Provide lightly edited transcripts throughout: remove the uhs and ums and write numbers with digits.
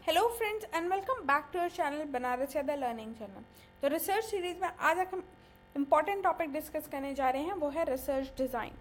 Hello friends and welcome back to our channel Banaras the learning channel. तो research series में आज हम important topic discuss करने जा रहे हैं, वो है रिसर्च डिज़ाइन।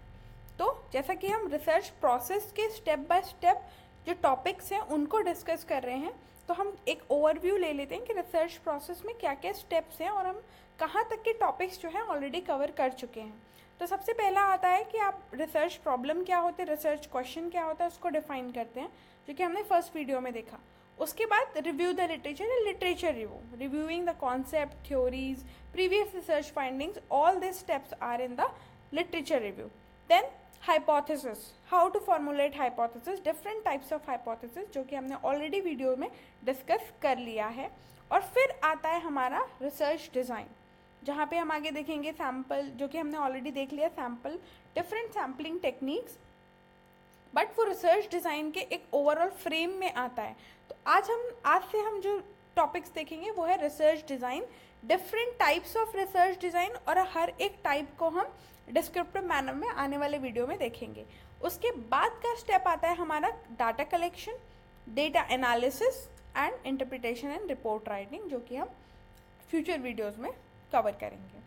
तो जैसा कि हम रिसर्च प्रोसेस के स्टेप बाय स्टेप जो टॉपिक्स हैं उनको डिस्कस कर रहे हैं, तो हम एक ओवरव्यू ले लेते हैं कि रिसर्च प्रोसेस में क्या क्या स्टेप्स हैं और हम कहाँ तक के टॉपिक्स जो हैं ऑलरेडी कवर कर चुके हैं। तो सबसे पहला आता है कि आप रिसर्च प्रॉब्लम क्या होते हैं, रिसर्च क्वेश्चन क्या होता है, उसको डिफाइन करते हैं, जो कि हमने फर्स्ट वीडियो में देखा। उसके बाद रिव्यू द लिटरेचर या literature review, reviewing the concept, theories, previous research findings, all this steps are in the literature review. Then hypothesis, how to formulate hypothesis, different types of hypothesis, जो कि हमने already video में discuss कर लिया है। और फिर आता है हमारा रिसर्च डिज़ाइन, जहाँ पे हम आगे देखेंगे सैम्पल, जो कि हमने ऑलरेडी देख लिया, sample, different sampling techniques, but वो रिसर्च डिज़ाइन के एक ओवरऑल फ्रेम में आता है। तो आज से हम जो टॉपिक्स देखेंगे वो है research design, different types of research design, और हर एक टाइप को हम डिस्क्रिप्टिव मैनर में आने वाले वीडियो में देखेंगे। उसके बाद का स्टेप आता है हमारा data collection, data analysis and interpretation and report writing, जो कि हम फ्यूचर वीडियोज़ में कवर करेंगे।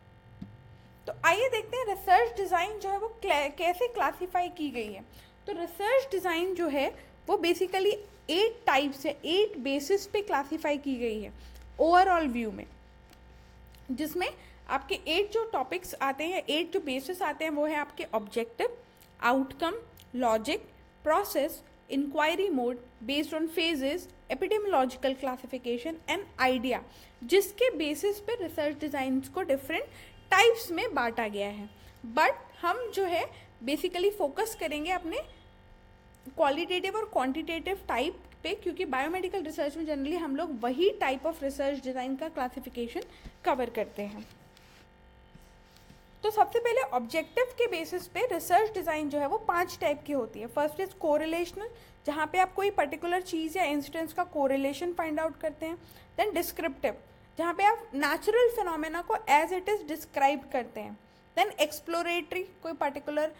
तो आइए देखते हैं रिसर्च डिज़ाइन जो है वो कैसे क्लासीफाई की गई है। तो रिसर्च डिज़ाइन जो है वो बेसिकली 8 टाइप्स है, 8 बेसिस पे क्लासीफाई की गई है ओवरऑल व्यू में, जिसमें आपके 8 जो टॉपिक्स आते हैं, 8 जो बेसिस आते हैं, वो है आपके objective, outcome, logic, process, inquiry mode, based on phases, epidemiological classification and idea, जिसके बेसिस पे रिसर्च डिज़ाइन को डिफरेंट टाइप्स में बांटा गया है। बट हम जो है बेसिकली फोकस करेंगे अपने क्वालिटेटिव और क्वांटिटेटिव टाइप पे, क्योंकि बायोमेडिकल रिसर्च में जनरली हम लोग वही टाइप ऑफ रिसर्च डिज़ाइन का क्लासिफिकेशन कवर करते हैं। तो सबसे पहले ऑब्जेक्टिव के बेसिस पे रिसर्च डिज़ाइन जो है वो 5 टाइप की होती है। फर्स्ट इज कोरिलेशनल, जहाँ पे आप कोई पर्टिकुलर चीज़ या इंस्टेंस का कोरिलेशन फाइंड आउट करते हैं। देन डिस्क्रिप्टिव, जहाँ पे आप नेचुरल फिनोमेना को एज इट इज़ डिस्क्राइब करते हैं। देन एक्सप्लोरेटरी, कोई पर्टिकुलर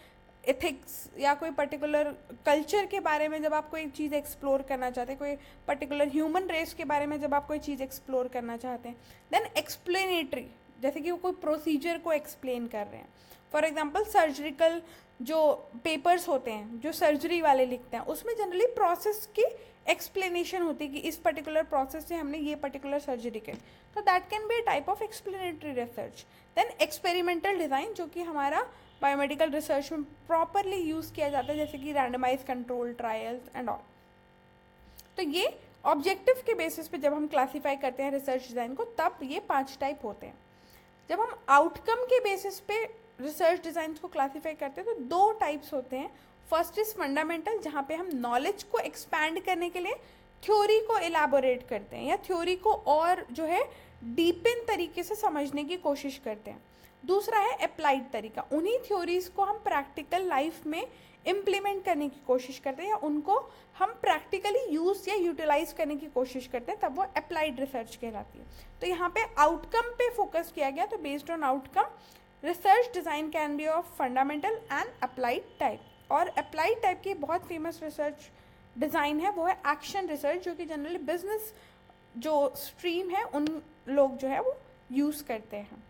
एथिक्स या कोई पर्टिकुलर कल्चर के बारे में जब आप कोई चीज़ एक्सप्लोर करना चाहते हैं, कोई पर्टिकुलर ह्यूमन रेस के बारे में जब आप कोई चीज़ एक्सप्लोर करना चाहते हैं। देन एक्सप्लेनेटरी, जैसे कि वो कोई प्रोसीजर को एक्सप्लेन कर रहे हैं। फॉर एग्जांपल सर्जिकल जो पेपर्स होते हैं, जो सर्जरी वाले लिखते हैं, उसमें जनरली प्रोसेस की एक्सप्लेनेशन होती है कि इस पर्टिकुलर प्रोसेस से हमने ये पर्टिकुलर सर्जरी की, तो that can be a type of explanatory research. Then experimental design, जो कि हमारा बायोमेडिकल रिसर्च में प्रॉपरली यूज़ किया जाता है, जैसे कि randomize control trials and all. तो ये ऑब्जेक्टिव के बेसिस पे जब हम क्लासीफाई करते हैं रिसर्च डिज़ाइन को, तब ये 5 टाइप होते हैं। जब हम आउटकम के बेसिस पे रिसर्च डिज़ाइन को क्लासीफाई करते हैं तो 2 टाइप्स होते हैं। फर्स्ट इज़ फंडामेंटल, जहाँ पे हम नॉलेज को एक्सपैंड करने के लिए थ्योरी को एलाबोरेट करते हैं या थ्योरी को और जो है डीपिन तरीके से समझने की कोशिश करते हैं। दूसरा है अप्लाइड तरीका, उन्हीं थ्योरीज़ को हम प्रैक्टिकल लाइफ में इम्प्लीमेंट करने की कोशिश करते हैं या उनको हम प्रैक्टिकली यूज़ या यूटिलाइज करने की कोशिश करते हैं, तब वो अप्लाइड रिसर्च कहलाती है। तो यहाँ पे आउटकम पे फोकस किया गया, तो based on outcome research design can be of fundamental and applied type. और अप्लाइड टाइप की बहुत फेमस रिसर्च डिज़ाइन है वो है एक्शन रिसर्च, जो कि जनरली बिजनेस जो स्ट्रीम है उन लोग जो है वो यूज़ करते हैं।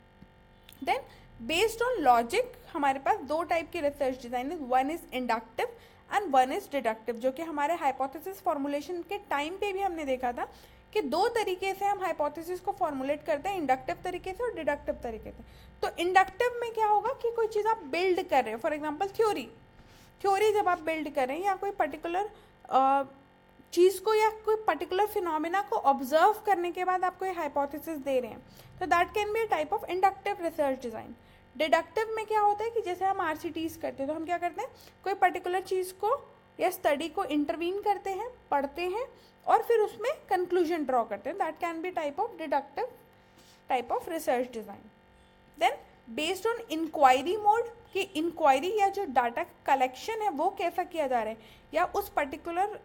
देन बेस्ड ऑन लॉजिक हमारे पास 2 टाइप की रिसर्च डिज़ाइन है, one is inductive and one is deductive, जो कि हमारे हाइपोथेसिस फॉर्मुलेशन के टाइम पे भी हमने देखा था कि 2 तरीके से हम हाइपोथेसिस को फॉर्मुलेट करते हैं, इंडक्टिव तरीके से और डिडक्टिव तरीके से। तो इंडक्टिव में क्या होगा कि कोई चीज़ आप बिल्ड कर रहे हो, फॉर एग्जाम्पल थ्योरी जब आप बिल्ड कर रहे हैं या कोई पर्टिकुलर चीज़ को या कोई पर्टिकुलर फिनोमेना को ऑब्जर्व करने के बाद आप कोई हाइपोथेसिस दे रहे हैं, तो that can be a type of inductive research design. Deductive में क्या होता है कि जैसे हम RCTs करते हैं, तो हम क्या करते हैं, कोई पर्टिकुलर चीज़ को या स्टडी को इंटरवीन करते हैं, पढ़ते हैं और फिर उसमें कंक्लूजन ड्रॉ करते हैं, that can be type of deductive type of research design. Then based on inquiry mode, कि इंक्वायरी या जो डाटा कलेक्शन है वो कैसा किया जा रहा है, या उस पर्टिकुलर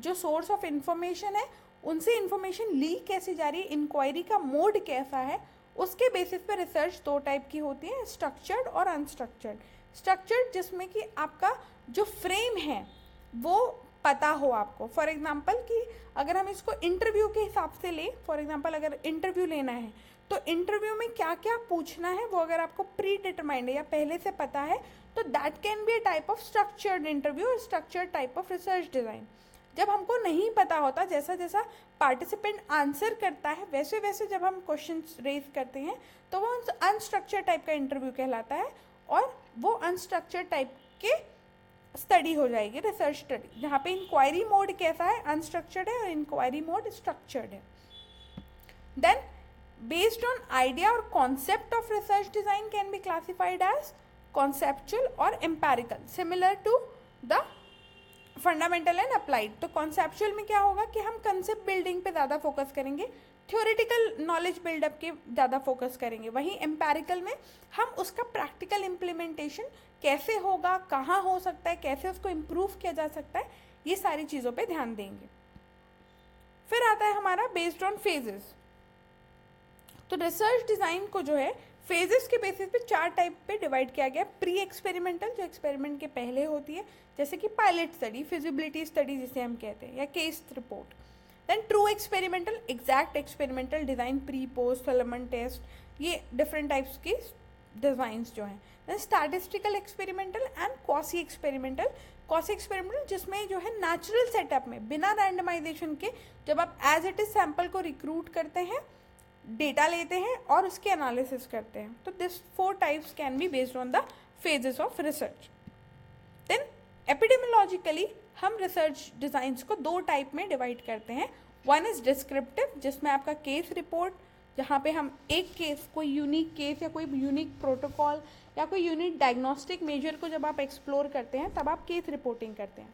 जो सोर्स ऑफ इंफॉर्मेशन है उनसे इंफॉर्मेशन लीक कैसे जा रही है, इंक्वायरी का मोड कैसा है, उसके बेसिस पे रिसर्च 2 टाइप की होती है, स्ट्रक्चर्ड और अनस्ट्रक्चर्ड। स्ट्रक्चर्ड जिसमें कि आपका जो फ्रेम है वो पता हो आपको। फॉर एग्जांपल कि अगर हम इसको इंटरव्यू के हिसाब से लें, फॉर एग्जांपल अगर इंटरव्यू लेना है तो इंटरव्यू में क्या क्या पूछना है वो अगर आपको प्री डिटरमाइंड है या पहले से पता है, तो that can be a type of structured interview, structured type of research design. जब हमको नहीं पता होता, जैसा जैसा पार्टिसिपेंट आंसर करता है वैसे वैसे जब हम क्वेश्चन रेज करते हैं तो वो अनस्ट्रक्चर्ड टाइप का इंटरव्यू कहलाता है, और वो अनस्ट्रक्चर्ड टाइप के स्टडी हो जाएगी, रिसर्च स्टडी, जहाँ पे इंक्वायरी मोड कैसा है, अनस्ट्रक्चर्ड है, और इंक्वायरी मोड स्ट्रक्चर्ड है। देन बेस्ड ऑन आइडिया और concept of research design can be classified as conceptual और empirical, similar to the fundamental and applied. तो कॉन्सेप्चुअल में क्या होगा कि हम कंसेप्ट बिल्डिंग पे ज़्यादा फोकस करेंगे, थ्योरेटिकल नॉलेज बिल्डअप के ज़्यादा फोकस करेंगे। वहीं एम्पेरिकल में हम उसका प्रैक्टिकल इम्प्लीमेंटेशन कैसे होगा, कहाँ हो सकता है, कैसे उसको इम्प्रूव किया जा सकता है, ये सारी चीज़ों पे ध्यान देंगे। फिर आता है हमारा बेस्ड ऑन फेजेस। तो रिसर्च डिज़ाइन को जो है फेजेस के बेसिस पे 4 टाइप पे डिवाइड किया गया। प्री एक्सपेरिमेंटल, जो एक्सपेरिमेंट के पहले होती है, जैसे कि पायलट स्टडी, फिजिबिलिटी स्टडी जिसे हम कहते हैं, या case report. Then true experimental, exact experimental design, pre post filament test, ये डिफरेंट टाइप्स के डिज़ाइंस जो हैं। Then statistical experimental and quasi experimental. Quasi experimental जिसमें जो है नेचुरल सेटअप में बिना रैंडमाइजेशन के जब आप एज इट इज सैंपल को रिक्रूट करते हैं, डेटा लेते हैं और उसके एनालिसिस करते हैं। तो this 4 types can be based on the phases of research. Then epidemiologically हम रिसर्च डिज़ाइंस को 2 टाइप में डिवाइड करते हैं। वन इज़ डिस्क्रिप्टिव, जिसमें आपका केस रिपोर्ट, जहाँ पे हम एक केस, कोई यूनिक केस या कोई यूनिक प्रोटोकॉल या कोई यूनिक डायग्नोस्टिक मेजर को जब आप एक्सप्लोर करते हैं तब आप केस रिपोर्टिंग करते हैं।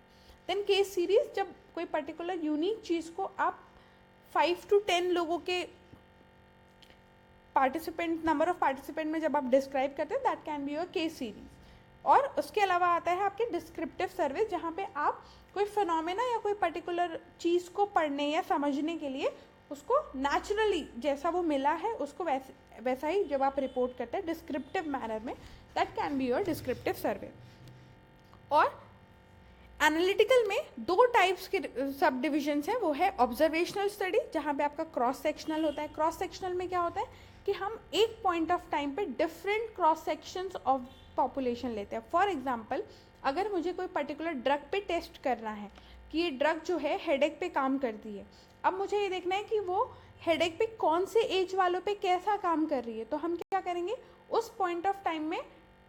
देन केस सीरीज, जब कोई पर्टिकुलर यूनिक चीज़ को आप 5 to 10 लोगों के पार्टिसिपेंट, नंबर ऑफ पार्टिसिपेंट में जब आप डिस्क्राइब करते हैं, that can be your case series. और उसके अलावा आता है आपके डिस्क्रिप्टिव सर्विस, जहाँ पे आप कोई फिनोमेना या कोई पर्टिकुलर चीज़ को पढ़ने या समझने के लिए उसको नेचुरली जैसा वो मिला है उसको वैसा ही जब आप रिपोर्ट करते हैं डिस्क्रिप्टिव मैनर में, that can be your descriptive survey. और एनालिटिकल में 2 टाइप्स के सब डिविजन्स हैं, वो है ऑब्जर्वेशनल स्टडी, जहाँ पे आपका क्रॉस सेक्शनल होता है। क्रॉस सेक्शनल में क्या होता है कि हम एक पॉइंट ऑफ टाइम पे different cross sections of population लेते हैं। फॉर एग्जांपल, अगर मुझे कोई पर्टिकुलर ड्रग पे टेस्ट करना है कि ये ड्रग जो है हेडेक पे काम करती है, अब मुझे ये देखना है कि वो हेडेक पे कौन से एज वालों पे कैसा काम कर रही है, तो हम क्या करेंगे उस पॉइंट ऑफ टाइम में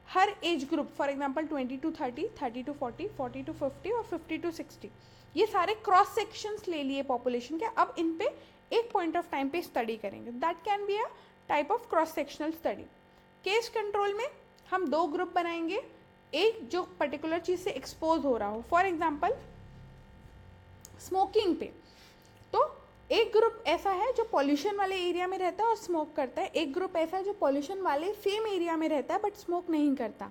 हर age group, for example 20 to 30, 30 to 40, 40 to 50 और 50 to 60, ये सारे क्रॉस सेक्शंस ले लिए पॉपुलेशन के, अब इन पे एक पॉइंट ऑफ टाइम पे स्टडी करेंगे। That can be a type of cross sectional study. Case control में हम 2 ग्रुप बनाएंगे, एक जो पर्टिकुलर चीज़ से एक्सपोज हो रहा हो, फॉर एग्जांपल स्मोकिंग पे, तो एक ग्रुप ऐसा है जो पॉल्यूशन वाले एरिया में रहता है और स्मोक करता है, एक ग्रुप ऐसा है जो पॉल्यूशन वाले सेम एरिया में रहता है बट स्मोक नहीं करता।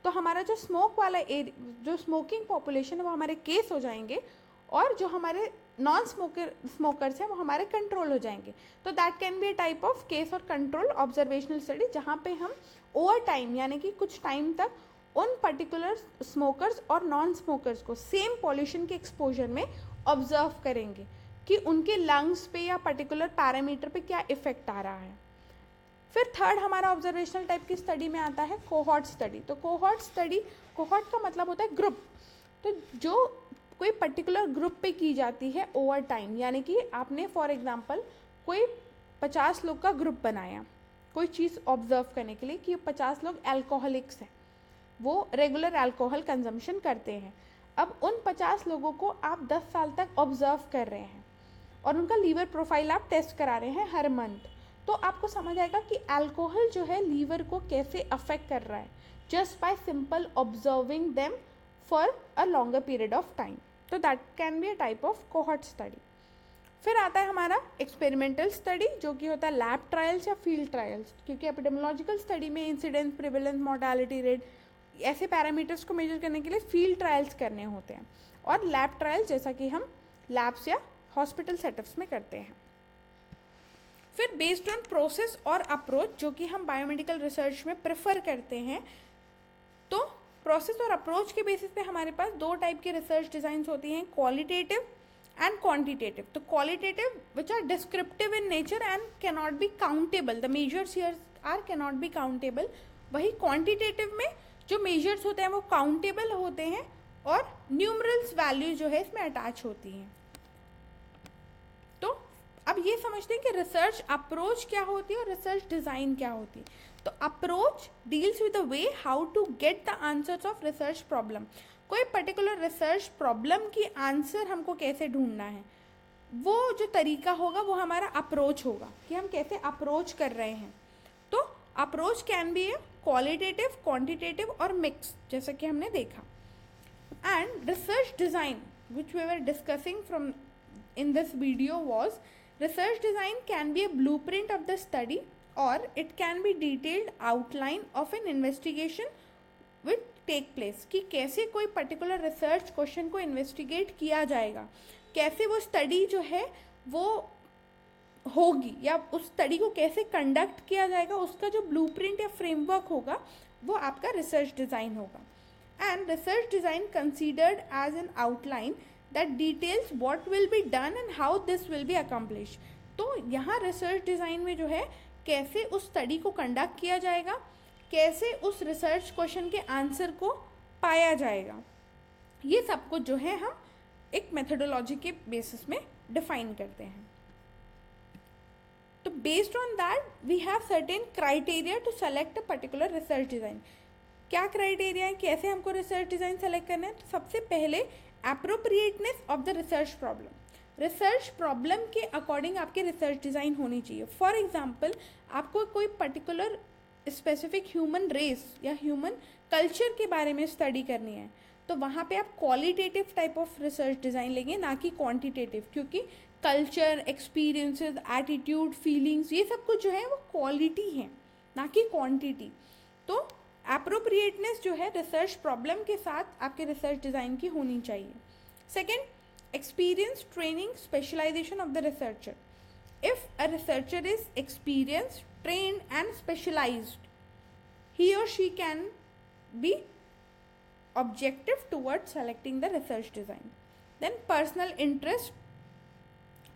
तो हमारा जो स्मोक वाला जो स्मोकिंग पॉपुलेशन है वो हमारे केस हो जाएंगे, और जो हमारे नॉन स्मोकर्स हैं वो हमारे कंट्रोल हो जाएंगे। तो that can be a type of case और कंट्रोल ऑब्जर्वेशनल स्टडी, जहाँ पे हम ओवर टाइम यानी कि कुछ टाइम तक उन पर्टिकुलर स्मोकर्स और नॉन स्मोकर्स को सेम पॉल्यूशन के एक्सपोजर में ऑब्जर्व करेंगे कि उनके लंग्स पे या पर्टिकुलर पैरामीटर पे क्या इफेक्ट आ रहा है। फिर थर्ड हमारा ऑब्जर्वेशनल टाइप की स्टडी में आता है कोहॉर्ट स्टडी। तो कोहॉर्ट स्टडी, कोहॉर्ट का मतलब होता है ग्रुप, तो जो कोई पर्टिकुलर ग्रुप पे की जाती है ओवर टाइम, यानी कि आपने फॉर एग्जांपल कोई 50 लोग का ग्रुप बनाया कोई चीज़ ऑब्जर्व करने के लिए कि 50 लोग अल्कोहलिक्स हैं, वो रेगुलर अल्कोहल कंजम्पशन करते हैं। अब उन 50 लोगों को आप 10 साल तक ऑब्जर्व कर रहे हैं और उनका लीवर प्रोफाइल आप टेस्ट करा रहे हैं हर मंथ, तो आपको समझ आएगा कि अल्कोहल जो है लीवर को कैसे अफेक्ट कर रहा है just by simple observing them for a longer period of time. तो that can be a type of cohort study. फिर आता है हमारा एक्सपेरिमेंटल स्टडी, जो कि होता है लैब ट्रायल्स या फील्ड ट्रायल्स, क्योंकि एपिडेमियोलॉजिकल स्टडी में इंसिडेंस, प्रिवेलेंस, मोर्टालिटी रेट ऐसे पैरामीटर्स को मेजर करने के लिए फील्ड ट्रायल्स करने होते हैं, और लैब ट्रायल्स जैसा कि हम लैब्स या हॉस्पिटल सेटअप्स में करते हैं। फिर बेस्ड ऑन प्रोसेस और अप्रोच जो कि हम बायोमेडिकल रिसर्च में प्रेफर करते हैं, तो प्रोसेस और अप्रोच के बेसिस पे हमारे पास दो टाइप के रिसर्च डिज़ाइंस होती हैं, क्वालिटेटिव एंड क्वांटिटेटिव. तो qualitative which are descriptive in nature and cannot be countable, the measures here are cannot be countable. वही क्वांटिटेटिव में जो मेजर्स होते हैं वो काउंटेबल होते हैं और न्यूमरल्स वैल्यू जो है इसमें अटैच होती हैं. तो अब ये समझते हैं कि रिसर्च अप्रोच क्या होती है और रिसर्च डिज़ाइन क्या होती है. तो approach deals with the way how to get the answers of research problem. कोई पर्टिकुलर रिसर्च प्रॉब्लम की आंसर हमको कैसे ढूंढना है, वो जो तरीका होगा वो हमारा अप्रोच होगा कि हम कैसे अप्रोच कर रहे हैं. तो approach can be a qualitative, quantitative और मिक्स, जैसा कि हमने देखा. And research design which we were discussing from in this video was research design can be a blueprint of the study or it can be detailed outline of an investigation which take place. कि कैसे कोई particular research question को investigate किया जाएगा, कैसे वो study जो है वो होगी या उस स्टडी को कैसे कंडक्ट किया जाएगा, उसका जो ब्लूप्रिंट या फ्रेमवर्क होगा वो आपका रिसर्च डिज़ाइन होगा. And research design considered as an outline that details what will be done and how this will be accomplished. तो यहाँ रिसर्च डिज़ाइन में जो है कैसे उस स्टडी को कंडक्ट किया जाएगा, कैसे उस रिसर्च क्वेश्चन के आंसर को पाया जाएगा, ये सब कुछ जो है हम एक मेथडोलॉजी के बेसिस में डिफाइन करते हैं. तो based on that we have certain criteria to select a particular research design. क्या क्राइटेरिया है, कैसे हमको रिसर्च डिज़ाइन सेलेक्ट करना है? तो सबसे पहले appropriateness of the research problem. Research problem के अकॉर्डिंग आपके रिसर्च डिज़ाइन होनी चाहिए. फॉर एग्जांपल आपको कोई पर्टिकुलर स्पेसिफिक ह्यूमन रेस या ह्यूमन कल्चर के बारे में स्टडी करनी है, तो वहाँ पे आप qualitative type of research design लेंगे, ना कि क्वांटिटेटिव, क्योंकि कल्चर, एक्सपीरियंसेस, एटीट्यूड, फीलिंग्स, ये सब कुछ जो है वो क्वालिटी है, ना कि क्वांटिटी. तो एप्रोप्रिएटनेस जो है रिसर्च प्रॉब्लम के साथ आपके रिसर्च डिज़ाइन की होनी चाहिए. Second, experience, training, specialisation of the researcher. If a researcher is experience, trained and specialised, he or she can be objective towards selecting the research design. Then personal interest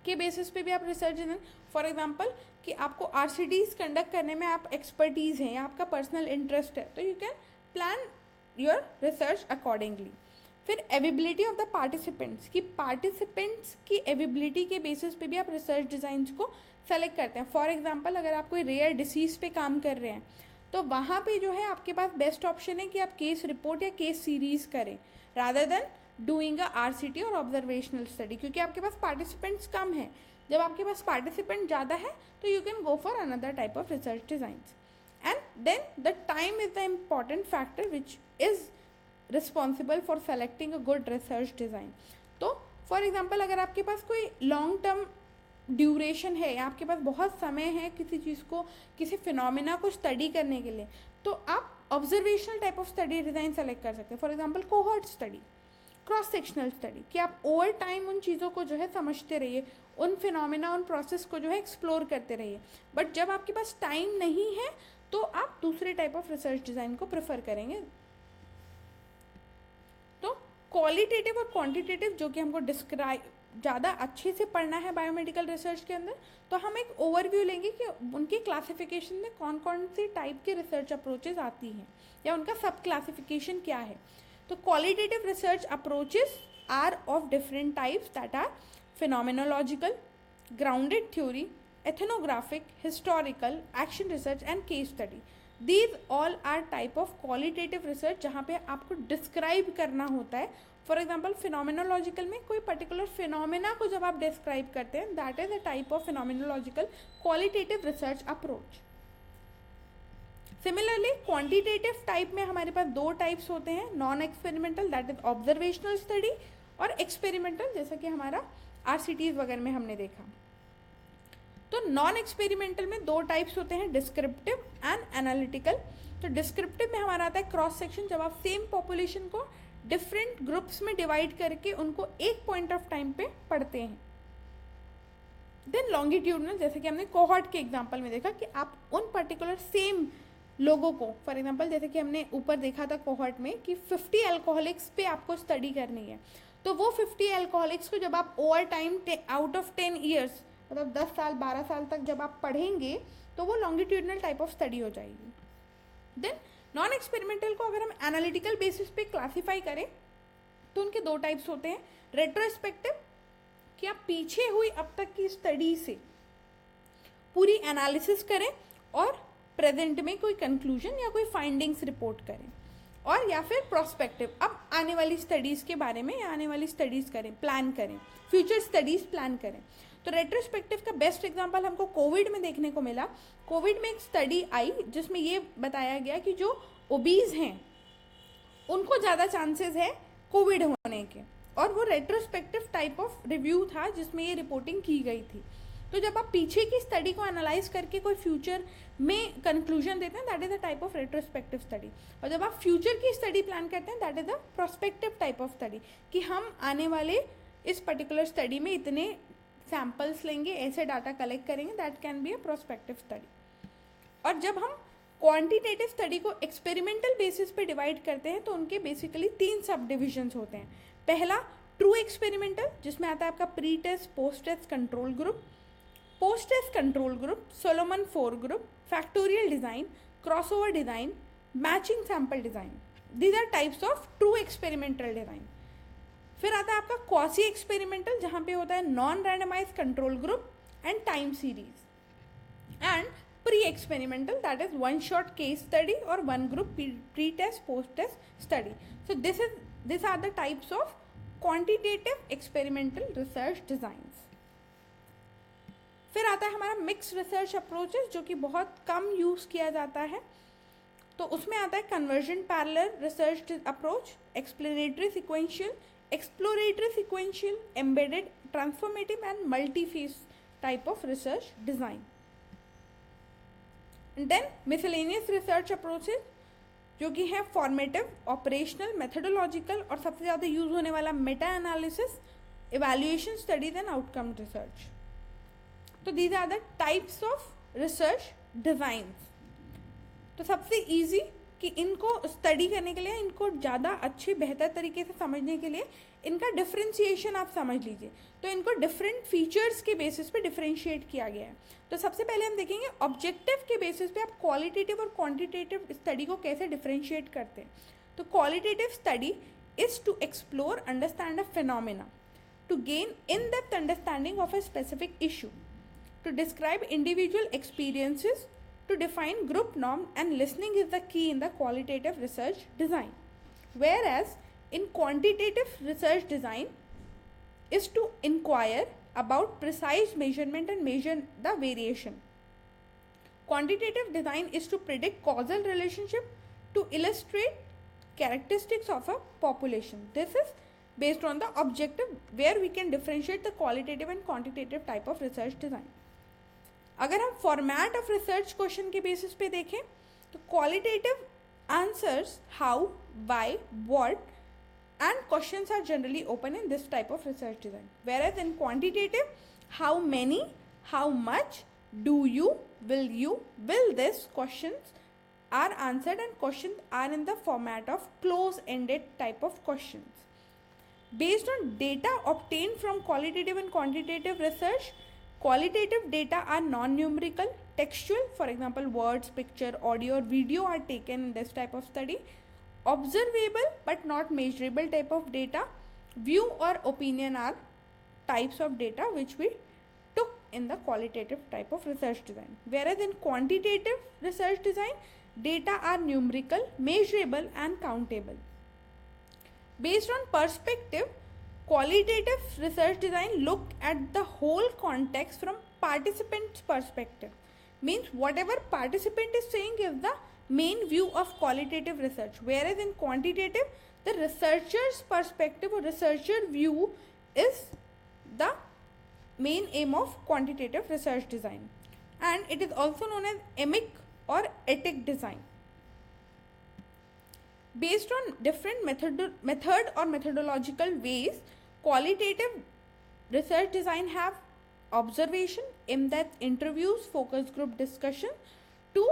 के basis पे भी आप research design, for example कि आपको आरसीडीज conduct करने में आप expertise हैं या आपका पर्सनल इंटरेस्ट है, तो you can plan your research accordingly. फिर एवेबिलिटी ऑफ द पार्टिसिपेंट्स, कि पार्टिसिपेंट्स की एवेबिलिटी के बेसिस पे भी आप रिसर्च डिज़ाइंस को सेलेक्ट करते हैं. फॉर एग्जांपल अगर आप कोई रेयर डिसीज़ पे काम कर रहे हैं तो वहाँ पे जो है आपके पास बेस्ट ऑप्शन है कि आप केस रिपोर्ट या केस सीरीज़ करें rather than doing a RCT और ऑब्जर्वेशनल स्टडी, क्योंकि आपके पास पार्टिसिपेंट्स कम हैं. जब आपके पास पार्टिसिपेंट ज़्यादा है तो you can go for another type of research designs. And then the time is the important factor which is responsible for selecting a good research design. तो फॉर एग्जाम्पल अगर आपके पास कोई लॉन्ग टर्म ड्यूरेशन है या आपके पास बहुत समय है किसी चीज़ को, किसी फिनोमिना को स्टडी करने के लिए, तो आप observational type of study design select कर सकते हैं. For example cohort study, cross sectional study, कि आप ओवर टाइम उन चीज़ों को जो है समझते रहिए, उन फिनोमिना, उन प्रोसेस को जो है एक्सप्लोर करते रहिए. बट जब आपके पास टाइम नहीं है तो आप दूसरे टाइप ऑफ रिसर्च डिज़ाइन को प्रेफर करेंगे. तो क्वालिटेटिव और क्वांटिटेटिव जो कि हमको डिस्क्राइब ज़्यादा अच्छे से पढ़ना है बायोमेडिकल रिसर्च के अंदर, तो हम एक ओवरव्यू लेंगे कि उनकी क्लासिफिकेशन में कौन कौन सी टाइप के रिसर्च अप्रोचेज आती हैं या उनका सब क्लासिफिकेशन क्या है. तो qualitative research approaches are of different types that are phenomenological, grounded theory, ethnographic, historical, action research and case study. These all are type of qualitative research जहाँ पे आपको डिस्क्राइब करना होता है. फॉर एग्जाम्पल फिनोमिनोलॉजिकल में कोई पर्टिकुलर फिनोमिना को जब आप डिस्क्राइब करते हैं, that is a type of phenomenological qualitative research approach. Similarly quantitative type में हमारे पास दो टाइप्स होते हैं, non experimental that is observational study, और एक्सपेरिमेंटल जैसा कि हमारा आरसीटीज वगैरह में हमने देखा. तो नॉन एक्सपेरिमेंटल में दो टाइप्स होते हैं, डिस्क्रिप्टिव एंड एनालिटिकल. तो डिस्क्रिप्टिव में हमारा आता है क्रॉस सेक्शन, जब आप सेम पॉपुलेशन को डिफरेंट ग्रुप्स में डिवाइड करके उनको एक पॉइंट ऑफ टाइम पे पढ़ते हैं. देन लॉन्गिट्यूडनल, जैसे कि हमने कोहॉर्ट के एग्जांपल में देखा कि आप उन पर्टिकुलर सेम लोगों को, फॉर एग्जांपल जैसे कि हमने ऊपर देखा था कोहॉर्ट में कि 50 अल्कोहलिक्स पे आपको स्टडी करनी है, तो वो 50 अल्कोहलिक्स को जब आप over time out of 10 years, मतलब 10 साल 12 साल तक जब आप पढ़ेंगे तो वो लॉन्गिट्यूडनल टाइप ऑफ स्टडी हो जाएगी। देन नॉन एक्सपेरिमेंटल को अगर हम एनालिटिकल बेसिस पे क्लासीफाई करें तो उनके दो टाइप्स होते हैं। रेट्रोस्पेक्टिव, कि आप पीछे हुई अब तक की स्टडी से पूरी एनालिसिस करें और प्रेजेंट में कोई कंक्लूजन या कोई फाइंडिंग्स रिपोर्ट करें, और या फिर प्रोस्पेक्टिव, अब आने वाली स्टडीज़ के बारे में या आने वाली स्टडीज़ करें, प्लान करें, फ्यूचर स्टडीज़ प्लान करें। तो रेट्रोस्पेक्टिव का बेस्ट एग्जांपल हमको कोविड में देखने को मिला। कोविड में एक स्टडी आई जिसमें ये बताया गया कि जो ओबीज हैं उनको ज़्यादा चांसेस है कोविड होने के, और वो रेट्रोस्पेक्टिव टाइप ऑफ रिव्यू था जिसमें ये रिपोर्टिंग की गई थी। तो जब आप पीछे की स्टडी को एनालाइज करके कोई फ्यूचर में कंक्लूजन देते हैं, that is a type of retrospective study. और जब आप फ्यूचर की स्टडी प्लान करते हैं, that is a prospective type of study, कि हम आने वाले इस पर्टिकुलर स्टडी में इतने सैम्पल्स लेंगे, ऐसे डाटा कलेक्ट करेंगे, that can be a prospective study. और जब हम क्वांटिटेटिव स्टडी को एक्सपेरिमेंटल बेसिस पे डिवाइड करते हैं तो उनके बेसिकली 3 सब डिविजन्स होते हैं। पहला ट्रू एक्सपेरिमेंटल, जिसमें आता है आपका pre test, post test, control group. Post test control group, Solomon 4 group, factorial design, crossover design, matching sample design, these are types of true experimental design. फिर आता है आपका क्वासी एक्सपेरिमेंटल, जहाँ पे होता है non randomise control group and time series, and pre experimental, that is one shot case study और one group pre test post test study. So this are the types of quantitative experimental research designs. फिर आता है हमारा mix research approaches, जो कि बहुत कम use किया जाता है। तो उसमें आता है convergent parallel research approach, explanatory sequential, exploratory sequential, embedded, transformative and multi phase type of research design. Then miscellaneous research approaches, जो कि है फॉर्मेटिव, ऑपरेशनल, मेथडोलॉजिकल, और सबसे ज़्यादा यूज़ होने वाला meta analysis, evaluation studies and outcome research. तो these are the types of research designs. तो सबसे इजी कि इनको स्टडी करने के लिए, इनको ज़्यादा अच्छे बेहतर तरीके से समझने के लिए इनका डिफ्रेंशिएशन आप समझ लीजिए। तो इनको डिफरेंट फीचर्स के बेसिस पे डिफ्रेंशिएट किया गया है। तो सबसे पहले हम देखेंगे ऑब्जेक्टिव के बेसिस पे आप क्वालिटेटिव और क्वांटिटेटिव स्टडी को कैसे डिफ्रेंशिएट करते हैं। तो qualitative study is to explore, understand a phenomena, to gain in depth understanding of a specific issue, to describe individual experiences, to define group norm, and listening is the key in the qualitative research design. Whereas in quantitative research design is to inquire about precise measurement and measure the variation. Quantitative design is to predict causal relationship, to illustrate characteristics of a population. This is based on the objective where we can differentiate the qualitative and quantitative type of research design. अगर हम format of research question के basis पे देखें तो qualitative answers how, why, what and questions are generally open in this type of research design, whereas in quantitative how many, how much, do you, will this questions are answered, and questions are in the format of close-ended type of questions. Based on data obtained from qualitative and quantitative research, qualitative data are non-numerical, textual, for example words, picture, audio or video are taken in this type of study. Observable but not measurable type of data, view or opinion are types of data which we took in the qualitative type of research design. Whereas in quantitative research design, data are numerical, measurable and countable. Based on perspective, qualitative research design look at the whole context from participant's perspective. Means whatever participant is saying is the main view of qualitative research, whereas in quantitative the researcher's perspective or researcher view is the main aim of quantitative research design, and it is also known as emic or etic design. Based on different method or methodological ways, qualitative research design have observation, in-depth interviews, focus group discussion, to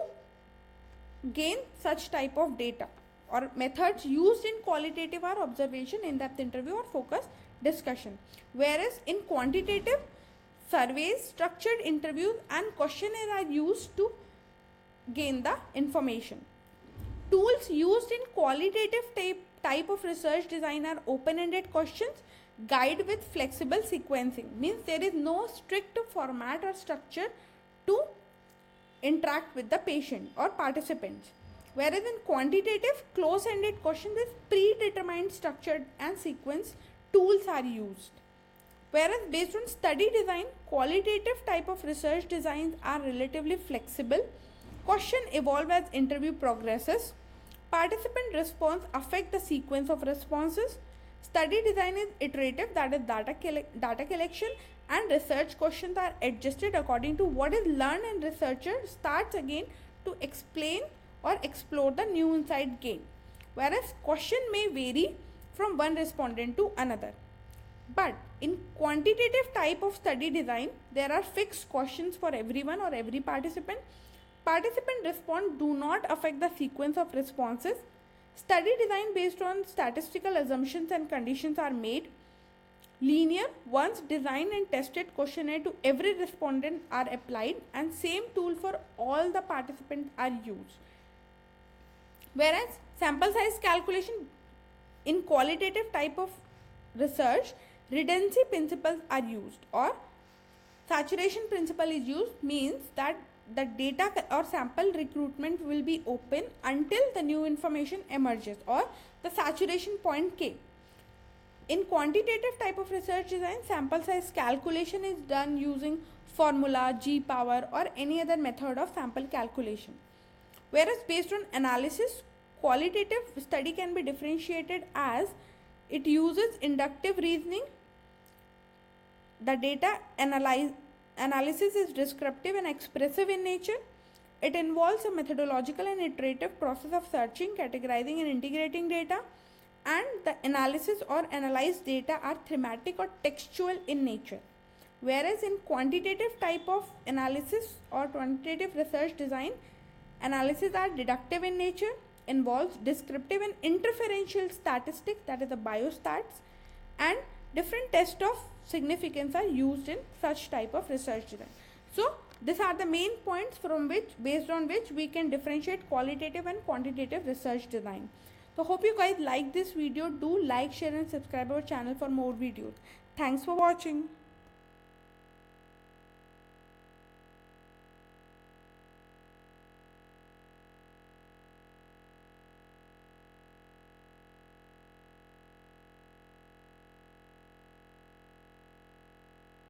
gain such type of data, or methods used in qualitative are observation, in-depth interview, or focus discussion. Whereas in quantitative, surveys, structured interviews, and questionnaire are used to gain the information. Tools used in qualitative type of research design are open-ended questions, guide with flexible sequencing. Means there is no strict format or structure to interact with the patient or participants. Whereas in quantitative, close-ended questions with predetermined structure and sequence, tools are used. Whereas based on study design, qualitative type of research designs are relatively flexible. Question evolve as interview progresses. Participant response affect the sequence of responses. Study design is iterative, that is data collection, and research questions are adjusted according to what is learned, and researcher starts again to explain or explore the new insight gained. Whereas question may vary from one respondent to another. But in quantitative type of study design, there are fixed questions for everyone or every participant. Participant response do not affect the sequence of responses. Study design based on statistical assumptions and conditions are made. Linear, once designed and tested questionnaire to every respondent are applied, and same tool for all the participants are used. Whereas sample size calculation in qualitative type of research, redency principles are used, or saturation principle is used, means that the data or sample recruitment will be open until the new information emerges, or the saturation point K. In quantitative type of research design, sample size calculation is done using formula, G power, or any other method of sample calculation. Whereas based on analysis, qualitative study can be differentiated as it uses inductive reasoning. The data analysis is descriptive and expressive in nature. It involves a methodological and iterative process of searching, categorizing, and integrating data. And the analysis or analyzed data are thematic or textual in nature. Whereas in quantitative type of analysis or quantitative research design, analysis are deductive in nature, involves descriptive and interferential statistics, that is the biostats, and different tests of significance are used in such type of research design. So these are the main points from which, based on which we can differentiate qualitative and quantitative research design. So hope you guys like this video. Do like, share and subscribe our channel for more videos. Thanks for watching.